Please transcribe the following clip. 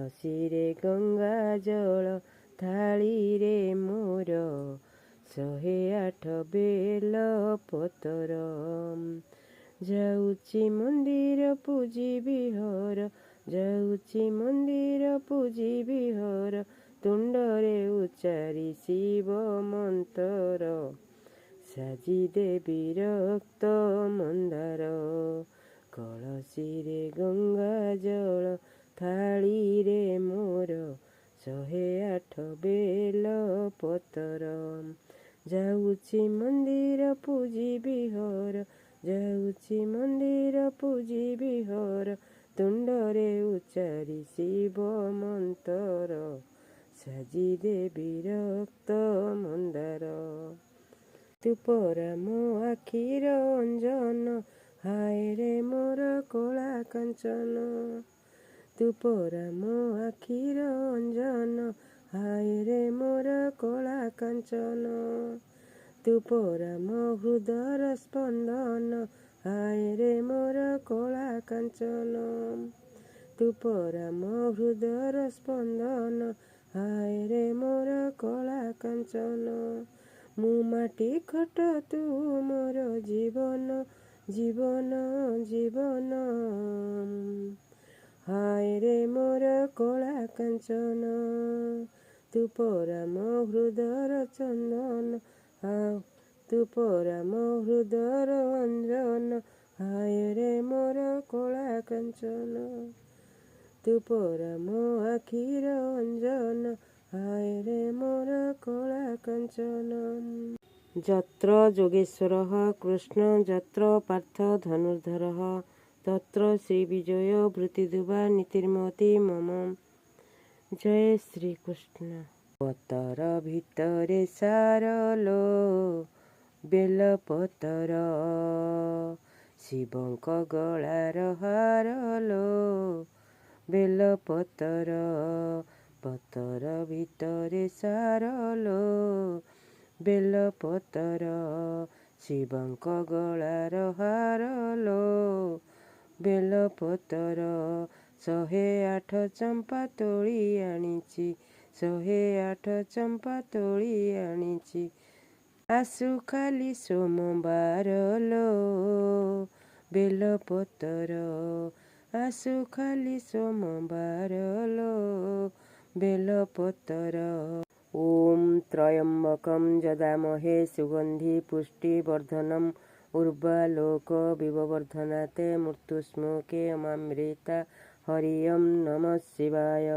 କଳସୀରେ ଗଙ୍ଗା ଜଳ ଥାଳିରେ ମୋର 108 ବେଲ ପତର। ଯାଉଛି ମନ୍ଦିର ପୂଜିବି ହର, ଯାଉଛି ମନ୍ଦିର ପୂଜିବି ହର, ତୁଣ୍ଡରେ ଉଚ୍ଚାରି ଶିବ ମନ୍ତର। ସାଜି ଦେବି ରକ୍ତ ମନ୍ଦାର, କଳସୀରେ ଗଙ୍ଗା ଜଳ ଥାଳିରେ ମୋର 108 ବେଲ ପତର। ଯାଉଛି ମନ୍ଦିର ପୂଜିବି ହର, ଯାଉଛି ମନ୍ଦିର ପୂଜିବି ହର, ତୁଣ୍ଡରେ ଉଚ୍ଚାରି ଶିବ ମନ୍ତର। ସାଜି ଦେବି ରକ୍ତ ମନ୍ଦାର। ତୁ ପରା ମୋ ଆଖିର ଅଞ୍ଜନ, ହାୟରେ ମୋର କଳା କାଞ୍ଚନ। ତୁ ପରା ମୋ ଆଖିର ଅଞ୍ଜନ, ହାୟରେ ମୋର କଳା କାଞ୍ଚନ। ତୁ ପରା ମୋ ହୃଦର ସ୍ପନ୍ଦନ, ହାୟରେ ମୋର କଳା କାଞ୍ଚନ। ତୁ ପରା ମୋ ହୃଦର ସ୍ପନ୍ଦନ, ହାୟରେ ମୋର କଳା କାଞ୍ଚନ। ମୁଁ ମାଟି ଖଟ ତୁ ମୋର ଜୀବନ, ଜୀବନ ଜୀବନ, ହାୟରେ ମୋର କଳା କାଞ୍ଚନ। ତୁ ପରା ମୋ ହୃଦର ଚନ୍ଦନ, ତୁ ପରା ମୋ ହୃଦର ଅଞ୍ଜନ, ହାୟରେ ମୋର କଳା କାଞ୍ଚନ। ତୁ ପରା ମୋ ଆଖିର ଅଞ୍ଜନ, ହାୟରେ ମୋର କଳା କାଞ୍ଚନ। ଯତ୍ର ଯୋଗେଶ୍ୱରଃ କୃଷ୍ଣ ଯତ୍ର ପାର୍ଥ ଧନୁର୍ଦ୍ଧରଃ, ତତ୍ର ଶ୍ରୀବିଜୟ ଭୃତିର୍ଧୁବା ନୀତିର୍ମତି ମମ। ଜୟ ଶ୍ରୀକୃଷ୍ଣ। ପତର ଭିତରେ ସାର ଲୋ ବେଲପତର, ଶିବଙ୍କ ଗଳାର ହାର ଲୋ ବେଲପତର। ପତର ଭିତରେ ସାର ଲୋ ବେଲପତର, ଶିବଙ୍କ ଗଳାର ହାର ଲୋ ବେଲପତର। 108 ଚମ୍ପା ତୋଳି ଆଣିଛି, 108 ଚମ୍ପା ତୋଳି ଆଣିଛି, ଆସୁ ଖାଲି ସୋମବାର ଲୋ ବେଲପତର, ଆସୁ ଖାଲି ସୋମବାର ଲୋ ବେଲପତର। ଓಂ ତ୍ରୟମ୍ବକଂ ଯଜାମହେ ସୁଗନ୍ଧି ପୁଷ୍ଟିବର୍ଧନଂ, ଉର୍ବାଲୋକ ବିବର୍ଧନାତେ ମୃତ୍ୟୁସ୍ମୁକେ ଅମାମୃତା। ହରି ଓಂ ନମଃ ଶିବାୟ।